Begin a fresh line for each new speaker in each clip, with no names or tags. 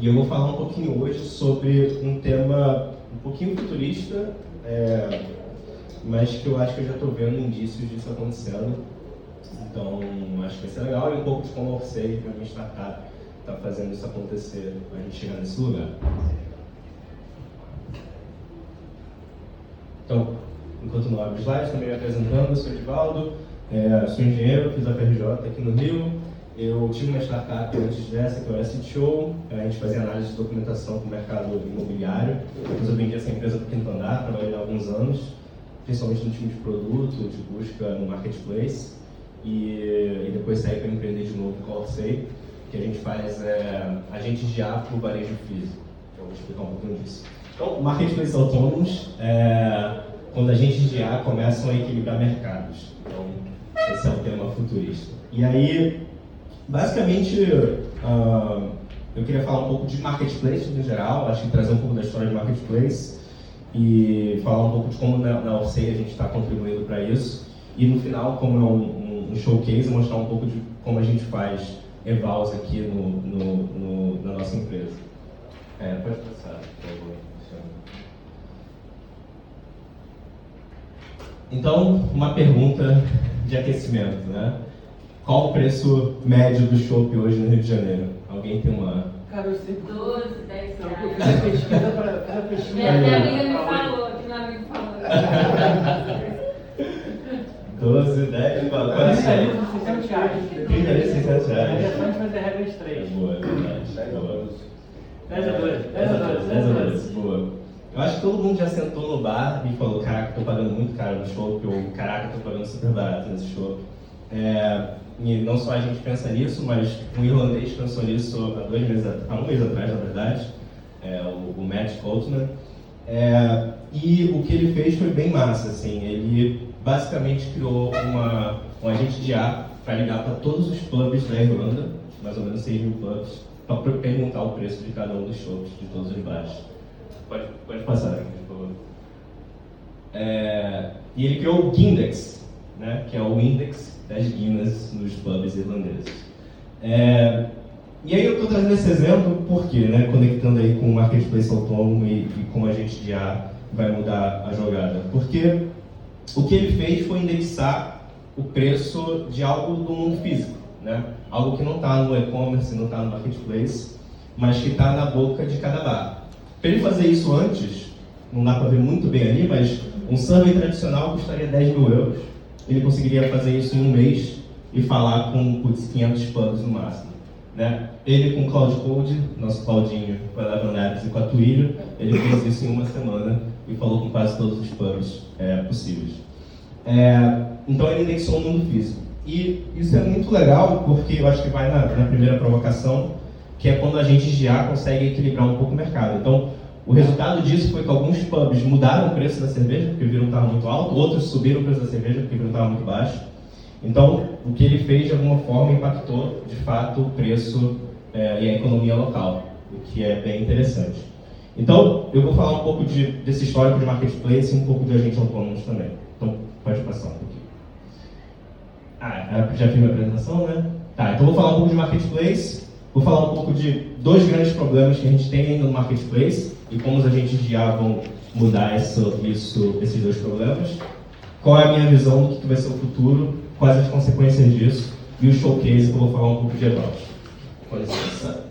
E eu vou falar um pouquinho hoje sobre um tema um pouquinho futurista, mas que eu acho que eu já estou vendo indícios disso acontecendo. Então, acho que vai ser legal e um pouco de como eu sei que a minha startup está fazendo isso acontecer para a gente chegar nesse lugar. Então, enquanto não abre slides, também me apresentando, eu sou Edivaldo, sou engenheiro, fiz a FRJ aqui no Rio. Eu tive uma startup antes dessa, que era a CTO, a gente fazia análise de documentação para o mercado imobiliário. Depois eu vendi essa empresa para o Quinto Andar, trabalhei há alguns anos, principalmente no time de produto, de busca no marketplace. E depois saí para empreender de novo com a Orsay, que a gente faz agentes de IA para o varejo físico. Então, vou explicar um pouquinho disso. Então, marketplaces autônomos, quando agentes de IA começam a equilibrar mercados. Então, esse é o tema futurista. E aí, basicamente, eu queria falar um pouco de marketplace no geral, acho que trazer um pouco da história de marketplace e falar um pouco de como na Orsay a gente está contribuindo para isso. E no final, como é um showcase, mostrar um pouco de como a gente faz evals aqui na nossa empresa. Pode passar, por favor. Então, uma pergunta de aquecimento, né? Qual o preço médio do chopp hoje no Rio de Janeiro? Alguém tem uma...
Cara, eu sei
12, 10
não,
reais.
eu fiz pesquisa para pesquisa.
Minha amiga me falou, que meu amigo falou.
12, 10, quanto é?
600 reais.
30 vezes 600
A
reais.
versão de fazer regra de 3.
Boa, é verdade.
10 a 12.
10 a 12, boa. Eu acho que todo mundo já sentou no bar e falou, caraca, tô pagando muito caro no chopp, ou caraca, tô pagando super barato nesse chopp. E não só a gente pensa nisso, mas um irlandês pensou nisso há um mês atrás, na verdade, o Matt Coultman. E o que ele fez foi bem massa, assim, ele basicamente criou um agente de IA para ligar para todos os pubs da Irlanda, mais ou menos 6 mil pubs, para perguntar o preço de cada um dos shows, de todos os bares. Pode passar aqui, por favor. E ele criou o Guindex, né, que é o índice das Guinness nos pubs irlandeses. E aí eu estou trazendo esse exemplo porque, né, conectando aí com o marketplace autônomo e como a gente de IA vai mudar a jogada. Porque o que ele fez foi indexar o preço de algo do mundo físico, né? Algo que não está no e-commerce, não está no marketplace, mas que está na boca de cada bar. Para ele fazer isso antes, não dá para ver muito bem ali, mas um survey tradicional custaria 10 mil euros. Ele conseguiria fazer isso em um mês e falar com 500 pubs no máximo. Né? Ele com Cloud Code, nosso Claudinho, com a Eleven Labs e com a Twilio, ele fez isso em uma semana e falou com quase todos os pubs possíveis. Então ele indexou o mundo físico. E isso é muito legal porque eu acho que vai na primeira provocação, que é quando a gente já consegue equilibrar um pouco o mercado. Então, o resultado disso foi que alguns pubs mudaram o preço da cerveja, porque viram que estava muito alto, outros subiram o preço da cerveja, porque viram que estava muito baixo. Então, o que ele fez, de alguma forma, impactou, de fato, o preço e a economia local, o que é bem interessante. Então, eu vou falar um pouco desse histórico de marketplace e um pouco de agentes autônomos também. Então, pode passar um pouquinho. Já fiz minha apresentação, né? Tá, então vou falar um pouco de marketplace, vou falar um pouco de dois grandes problemas que a gente tem ainda no marketplace e como os agentes de IA vão mudar esses dois problemas. Qual é a minha visão do que vai ser o futuro, quais as consequências disso e o showcase que eu vou falar um pouco de evals. Com licença.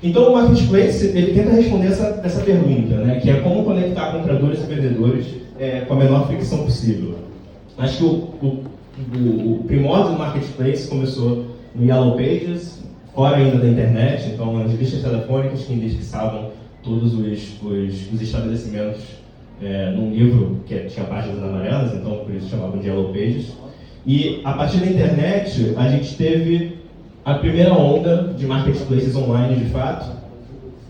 Então o marketplace ele tenta responder essa pergunta, né, que é como conectar compradores e vendedores com a menor fricção possível. Acho que o primórdio do marketplace começou no Yellow Pages, fora ainda da internet, então as listas telefônicas que indexavam todos os estabelecimentos num livro que tinha páginas amarelas, então por isso chamavam de Yellow Pages. E a partir da internet a gente teve a primeira onda de marketplaces online de fato,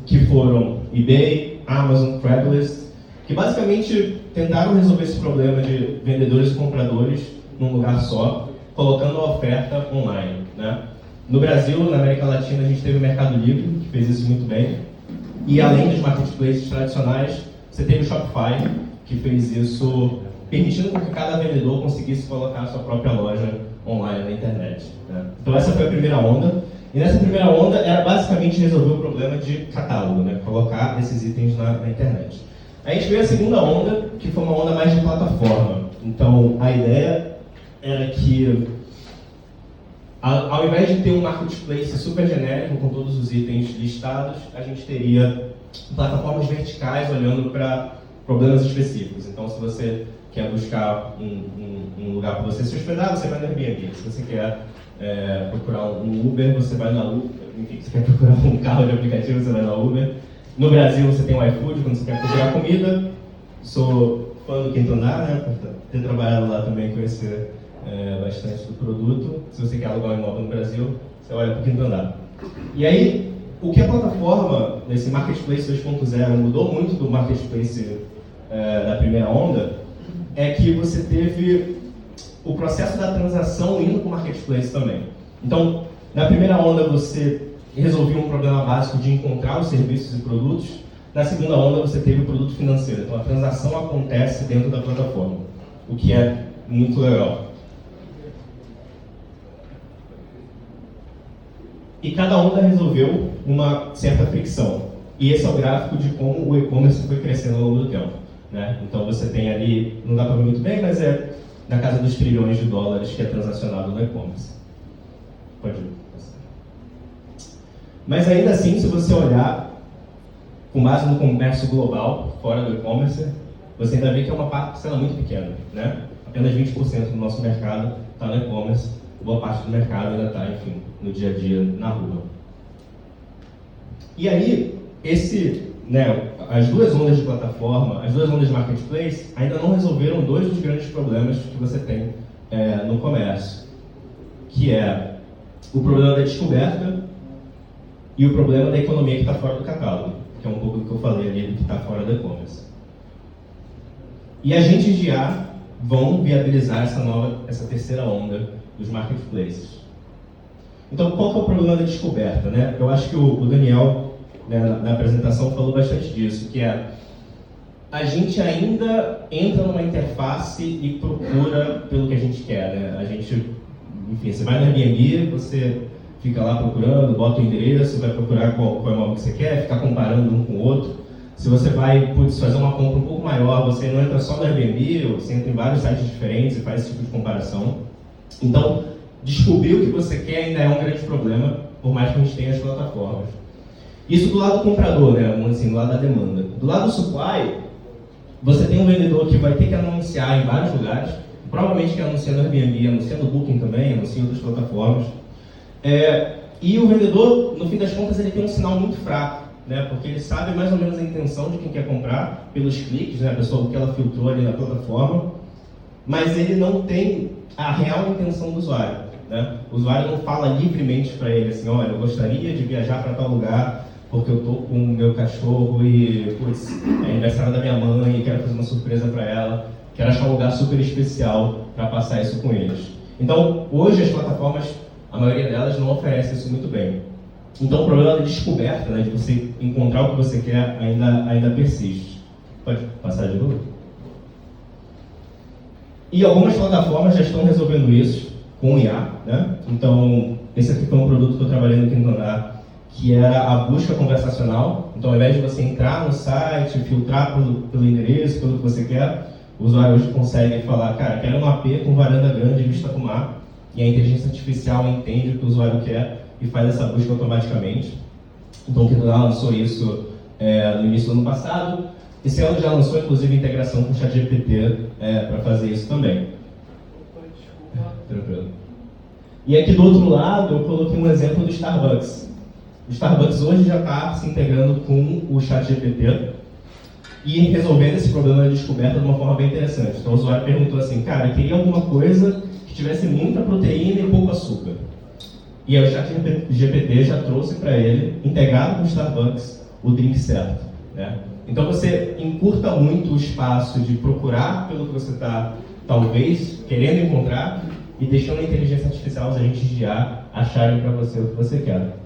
que foram eBay, Amazon, Craigslist, que basicamente tentaram resolver esse problema de vendedores e compradores num lugar só, colocando a oferta online, né? No Brasil, na América Latina, a gente teve o Mercado Livre, que fez isso muito bem, e além dos marketplaces tradicionais, você teve o Shopify, que fez isso permitindo que cada vendedor conseguisse colocar a sua própria loja online na internet, né? Então essa foi a primeira onda. E nessa primeira onda era basicamente resolver o problema de catálogo, né? Colocar esses itens na internet. Aí a gente veio a segunda onda, que foi uma onda mais de plataforma. Então a ideia era que, ao invés de ter um marketplace super genérico com todos os itens listados, a gente teria plataformas verticais olhando para problemas específicos. Então, se você quer buscar um lugar para você se hospedar, você vai no Airbnb. Se você quer procurar um Uber, você vai na Uber. Enfim, se você quer procurar um carro de aplicativo, você vai na Uber. No Brasil, você tem o iFood, quando você quer procurar comida. Sou fã do Quinto Andar, né? Por ter trabalhado lá também, conhecer bastante do produto. Se você quer alugar um imóvel no Brasil, você olha para o Quinto Andar. E aí, o que a plataforma desse Marketplace 2.0 mudou muito do Marketplace da primeira onda é que você teve o processo da transação indo para o Marketplace também. Então, na primeira onda você resolvia um problema básico de encontrar os serviços e produtos. Na segunda onda você teve o produto financeiro. Então, a transação acontece dentro da plataforma, o que é muito legal. E cada onda resolveu uma certa fricção. E esse é o gráfico de como o e-commerce foi crescendo ao longo do tempo, né? Então você tem ali, não dá para ver muito bem, mas é na casa dos trilhões de dólares que é transacionado no e-commerce. Pode ir. Mas ainda assim, se você olhar com base no comércio global, fora do e-commerce, você ainda vê que é uma parcela muito pequena, né? Apenas 20% do nosso mercado está no e-commerce. Boa parte do mercado ainda está, enfim, no dia a dia, na rua. E aí, as duas ondas de plataforma, as duas ondas de marketplace, ainda não resolveram dois dos grandes problemas que você tem no comércio, que é o problema da descoberta e o problema da economia que está fora do catálogo, que é um pouco do que eu falei ali do que está fora do e-commerce. E agentes de IA vão viabilizar essa terceira onda dos marketplaces. Então, qual que é o problema da descoberta, né? Eu acho que o Daniel, né, na apresentação, falou bastante disso, que é a gente ainda entra numa interface e procura pelo que a gente quer, né? A gente, enfim, você vai no Airbnb, você fica lá procurando, bota o endereço, vai procurar qual imóvel que você quer, fica comparando um com o outro. Se você vai fazer uma compra um pouco maior, você não entra só no Airbnb, você entra em vários sites diferentes e faz esse tipo de comparação. Então, descobrir o que você quer ainda é um grande problema, por mais que a gente tenha as plataformas. Isso do lado do comprador, né? Assim, do lado da demanda. Do lado do supply, você tem um vendedor que vai ter que anunciar em vários lugares, provavelmente que anuncia no Airbnb, anuncia no Booking também, anuncia em outras plataformas. E o vendedor, no fim das contas, ele tem um sinal muito fraco, né? Porque ele sabe mais ou menos a intenção de quem quer comprar, pelos cliques, né? A pessoa que ela filtrou ali na plataforma, mas ele não tem a real intenção do usuário, né? O usuário não fala livremente para ele assim, olha, eu gostaria de viajar para tal lugar porque eu tô com o meu cachorro e, putz, é aniversário da minha mãe e quero fazer uma surpresa para ela, quero achar um lugar super especial para passar isso com eles. Então, hoje as plataformas, a maioria delas não oferece isso muito bem. Então, o problema da descoberta, né, de você encontrar o que você quer, ainda persiste. Pode passar de novo? E algumas plataformas já estão resolvendo isso com IA, né? Então, esse aqui foi um produto que eu trabalhei no Quinto Andar, que era a busca conversacional. Então, ao invés de você entrar no site, filtrar pelo endereço, pelo que você quer, o usuário hoje consegue falar, cara, quero um AP com varanda grande e vista para o mar, e a inteligência artificial entende o que o usuário quer e faz essa busca automaticamente. Então, o Quinto Andar lançou isso no início do ano passado. Esse ano já lançou, inclusive, integração com o ChatGPT para fazer isso também. Tranquilo. E aqui do outro lado, eu coloquei um exemplo do Starbucks. O Starbucks hoje já está se integrando com o ChatGPT e resolvendo esse problema de descoberta de uma forma bem interessante. Então, o usuário perguntou assim, cara, eu queria alguma coisa que tivesse muita proteína e pouco açúcar. E aí o ChatGPT já trouxe para ele, integrado com o Starbucks, o drink certo, né? Então você encurta muito o espaço de procurar pelo que você está, talvez, querendo encontrar e deixando a inteligência artificial, os agentes de IA, acharem para você o que você quer.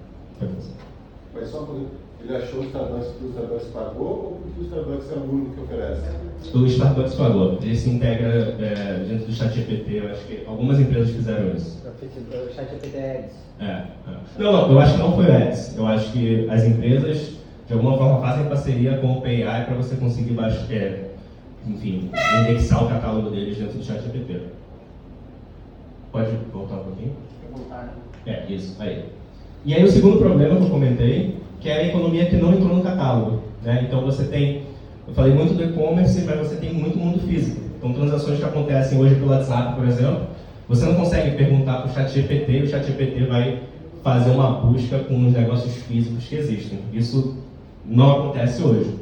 Mas só porque ele achou o Starbucks pagou ou porque o Starbucks é o único que oferece?
O Starbucks pagou. Ele se integra dentro do ChatGPT. Eu acho que algumas empresas fizeram isso.
O ChatGPT é Ads.
Não, eu acho que não foi o Ads. Eu acho que as empresas, de alguma forma, fazem parceria com o OpenAI para você conseguir indexar o catálogo deles dentro do ChatGPT. Pode voltar um pouquinho? Isso, aí. E aí o segundo problema que eu comentei, que é a economia que não entrou no catálogo, né? Então você tem, eu falei muito do e-commerce, mas você tem muito mundo físico. Então transações que acontecem hoje pelo WhatsApp, por exemplo, você não consegue perguntar para o ChatGPT e o ChatGPT vai fazer uma busca com os negócios físicos que existem. Isso não acontece hoje.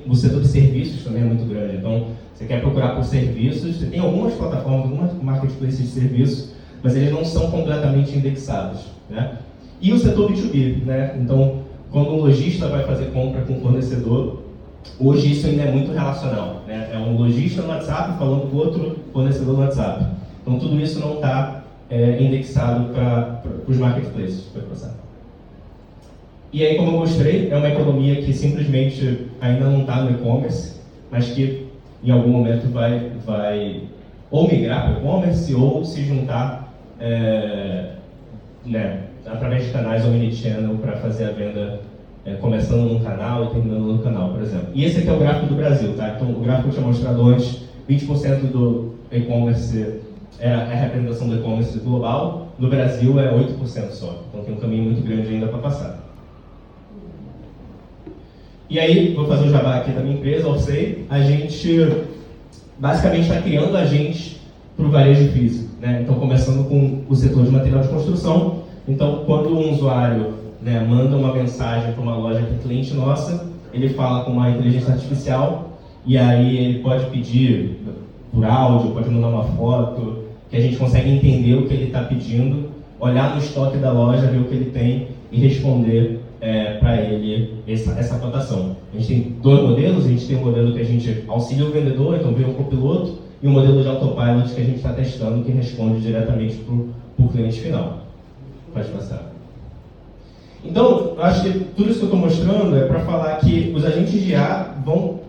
O setor de serviços também é muito grande, então você quer procurar por serviços, você tem algumas plataformas, algumas marketplaces de serviços, mas eles não são completamente indexados, né? E o setor B2B, né? Então, quando um lojista vai fazer compra com um fornecedor, hoje isso ainda é muito relacional, né? É um lojista no WhatsApp falando com outro fornecedor no WhatsApp. Então, tudo isso não está indexado para os marketplaces. Pode passar. E aí, como eu mostrei, é uma economia que simplesmente ainda não está no e-commerce, mas que em algum momento vai ou migrar para o e-commerce ou se juntar através de canais omnichannel para fazer a venda começando num canal e terminando no canal, por exemplo. E esse aqui é o gráfico do Brasil, tá? Então, o gráfico que eu tinha mostrado antes, 20% do e-commerce é a representação do e-commerce global, no Brasil é 8% só. Então, tem um caminho muito grande ainda para passar. E aí, vou fazer o jabá aqui da minha empresa, Orsay. A gente basicamente está criando agentes para o varejo físico, né? Então, começando com o setor de material de construção. Então, quando um usuário manda uma mensagem para uma loja que é cliente nossa, ele fala com uma inteligência artificial e aí ele pode pedir por áudio, pode mandar uma foto, que a gente consegue entender o que ele está pedindo, olhar no estoque da loja, ver o que ele tem e responder para ele essa cotação. A gente tem dois modelos, a gente tem um modelo que a gente auxilia o vendedor, então vê um copiloto, e um modelo de autopilot que a gente está testando, que responde diretamente para o cliente final. Pode passar. Então, eu acho que tudo isso que eu estou mostrando é para falar que os agentes de IA vão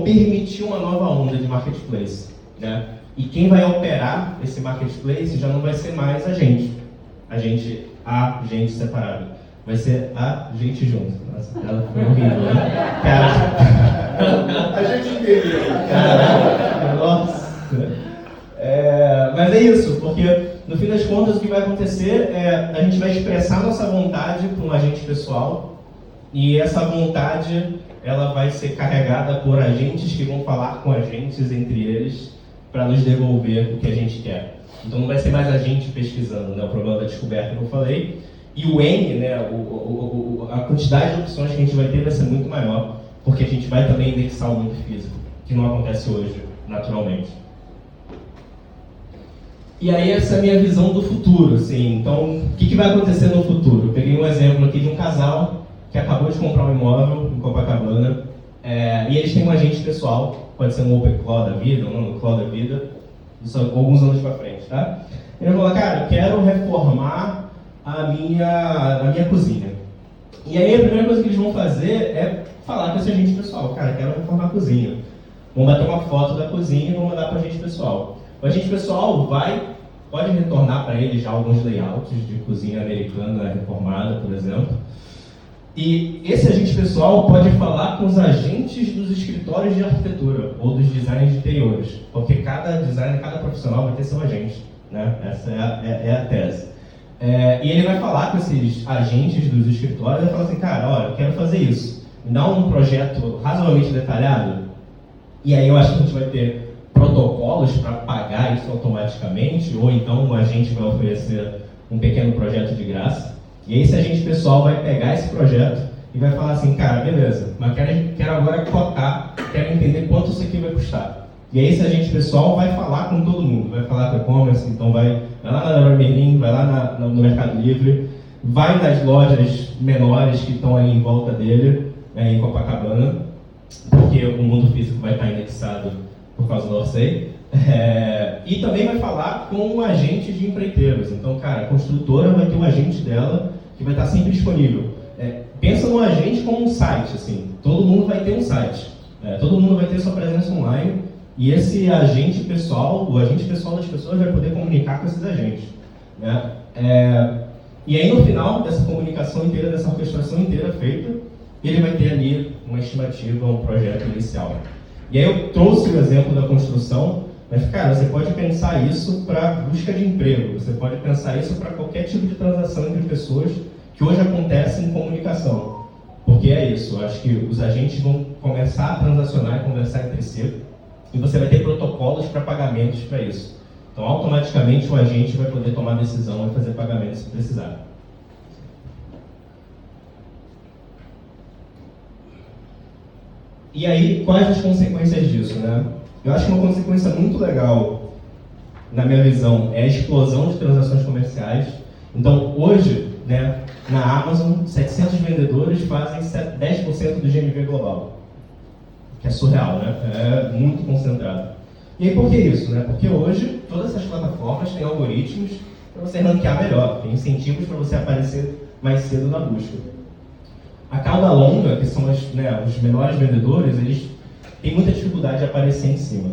permitir uma nova onda de marketplace, né? E quem vai operar esse marketplace já não vai ser mais a gente separado. Vai ser a gente junto. Nossa, ela foi horrível, né? Cara,
A gente entendeu.
caraca, nossa. Mas é isso, porque no fim das contas o que vai acontecer é a gente vai expressar nossa vontade para um agente pessoal e essa vontade ela vai ser carregada por agentes que vão falar com agentes entre eles para nos devolver o que a gente quer. Então não vai ser mais a gente pesquisando, né? O problema da descoberta que eu falei. E o N, né, a quantidade de opções que a gente vai ter vai ser muito maior, porque a gente vai também indexar o mundo físico, que não acontece hoje, naturalmente. E aí essa é a minha visão do futuro, assim. Então, o que vai acontecer no futuro? Eu peguei um exemplo aqui de um casal que acabou de comprar um imóvel em Copacabana, e eles têm um agente pessoal, pode ser um OpenClaw da vida, um NanoClaw da vida, isso alguns anos para frente, tá? Ele falou, cara, eu quero reformar a minha cozinha. E aí a primeira coisa que eles vão fazer é falar com esse agente pessoal, cara, eu quero reformar a cozinha. Vão bater uma foto da cozinha e vão mandar para o agente pessoal. O agente pessoal pode retornar para ele já alguns layouts de cozinha americana reformada, por exemplo. E esse agente pessoal pode falar com os agentes dos escritórios de arquitetura ou dos designers de interiores, porque cada designer, cada profissional vai ter seu agente, né? Essa é a tese. E ele vai falar com esses agentes dos escritórios e vai falar assim, cara, olha, eu quero fazer isso. Me dá um projeto razoavelmente detalhado. E aí eu acho que a gente vai ter protocolos para pagar isso automaticamente, ou então o agente vai oferecer um pequeno projeto de graça. E aí esse agente pessoal vai pegar esse projeto e vai falar assim, cara, beleza, mas quero agora cotar, quero entender quanto isso aqui vai custar. E aí esse agente pessoal vai falar com todo mundo, vai falar com o e-commerce, então vai lá na Leroy Merlin, vai lá no Mercado Livre, vai nas lojas menores que estão aí em volta dele, em Copacabana, porque o mundo físico vai estar indexado por causa do Orsay, e também vai falar com um agente de empreiteiros. Então, cara, a construtora vai ter um agente dela que que vai estar sempre disponível. Pensa no agente como um site, assim, todo mundo vai ter um site, todo mundo vai ter sua presença online, e esse agente pessoal, o agente pessoal das pessoas vai poder comunicar com esses agentes, né? E aí no final dessa comunicação inteira, dessa orquestração inteira feita, ele vai ter ali uma estimativa, um projeto inicial. E aí eu trouxe o exemplo da construção, mas cara, você pode pensar isso para busca de emprego, você pode pensar isso para qualquer tipo de transação entre pessoas que hoje acontece em comunicação. Porque é isso, eu acho que os agentes vão começar a transacionar e conversar entre si, e você vai ter protocolos para pagamentos para isso. Então, automaticamente, o agente vai poder tomar decisão e fazer pagamento se precisar. E aí, quais as consequências disso, né? Eu acho que uma consequência muito legal, na minha visão, é a explosão de transações comerciais. Então, hoje, né, na Amazon, 700 vendedores fazem 10% do GMV global. Que é surreal, né? É muito concentrado. E aí, por que isso, né? Porque hoje, todas essas plataformas têm algoritmos para você ranquear melhor, tem incentivos para você aparecer mais cedo na busca. A cauda longa, que são os menores vendedores, eles têm muita dificuldade de aparecer em cima.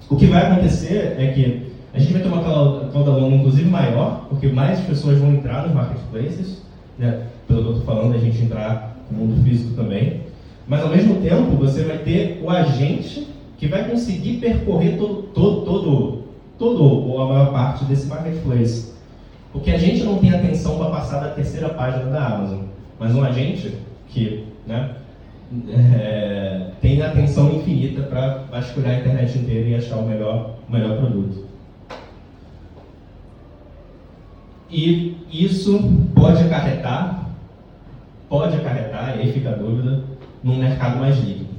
O que vai acontecer é que a gente vai ter uma cauda longa, inclusive, maior, porque mais pessoas vão entrar nos marketplaces, né? Pelo que eu estou falando, a gente entrar no mundo físico também. Mas, ao mesmo tempo, você vai ter o agente que vai conseguir percorrer a maior parte desse marketplace. Porque a gente não tem atenção para passar da terceira página da Amazon, mas um agente que, né, tem atenção infinita para vasculhar a internet inteira e achar o melhor produto. E isso pode acarretar, e aí fica a dúvida, num mercado mais líquido.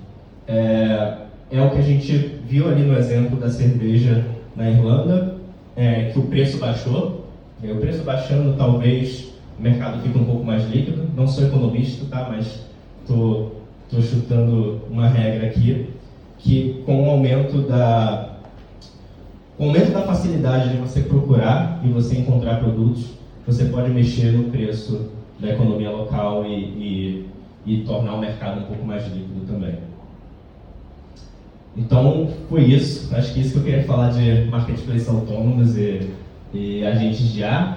É o que a gente viu ali no exemplo da cerveja na Irlanda, que o preço baixou. O preço baixando, talvez o mercado fique um pouco mais líquido. Não sou economista, tá? Mas estou chutando uma regra aqui, que com o aumento da facilidade de você procurar e você encontrar produtos, você pode mexer no preço da economia local e tornar o mercado um pouco mais líquido também. Então, foi isso. Acho que isso que eu queria falar de marketplace autônomos e agentes de IA.